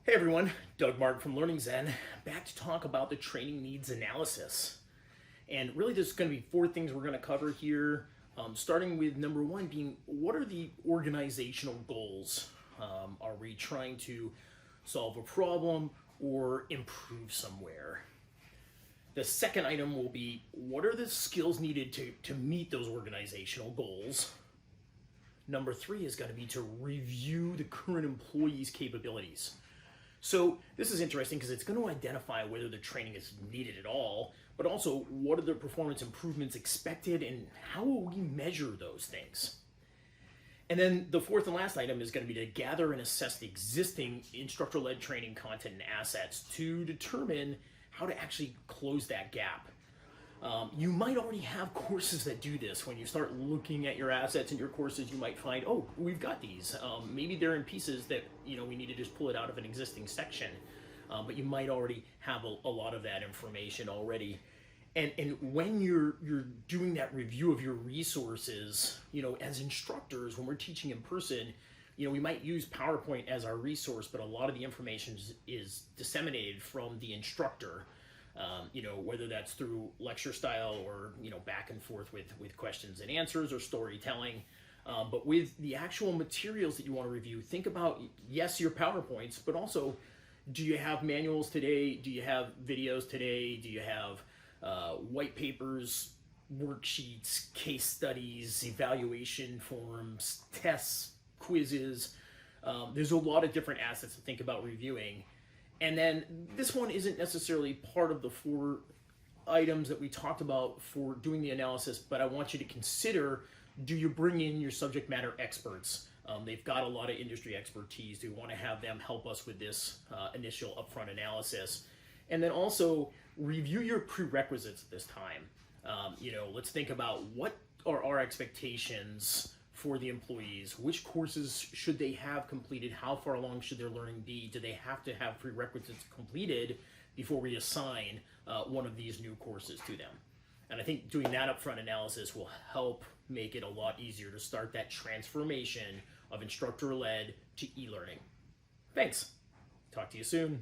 Hey everyone, Doug Mark from LearningZen, back to talk about the training needs analysis. And really there's going to be four things we're going to cover here, starting with number one being, what are the organizational goals? Are we trying to solve a problem or improve somewhere? The second item will be, what are the skills needed to meet those organizational goals? Number three is going to be to review the current employee's capabilities. So this is interesting because it's going to identify whether the training is needed at all, but also what are the performance improvements expected and how will we measure those things? And then the fourth and last item is going to be to gather and assess the existing instructor-led training content and assets to determine how to actually close that gap. You might already have courses that do this. When you start looking at your assets and your courses, you might find, oh, we've got these. Maybe they're in pieces that we need to just pull it out of an existing section. But you might already have a lot of that information already. And when you're doing that review of your resources, as instructors, when we're teaching in person, we might use PowerPoint as our resource, but a lot of the information is disseminated from the instructor. Whether that's through lecture style or, back and forth with questions and answers or storytelling. But with the actual materials that you want to review, think about, yes, your PowerPoints, but also, do you have manuals today? Do you have videos today? Do you have white papers, worksheets, case studies, evaluation forms, tests, quizzes? There's a lot of different assets to think about reviewing. And then this one isn't necessarily part of the four items that we talked about for doing the analysis, but I want you to consider, do you bring in your subject matter experts? They've got a lot of industry expertise. Do you want to have them help us with this initial upfront analysis? And then also review your prerequisites at this time. Let's think about, what are our expectations for the employees? Which courses should they have completed? How far along should their learning be? Do they have to have prerequisites completed before we assign one of these new courses to them? And I think doing that upfront analysis will help make it a lot easier to start that transformation of instructor-led to e-learning. Thanks. Talk to you soon.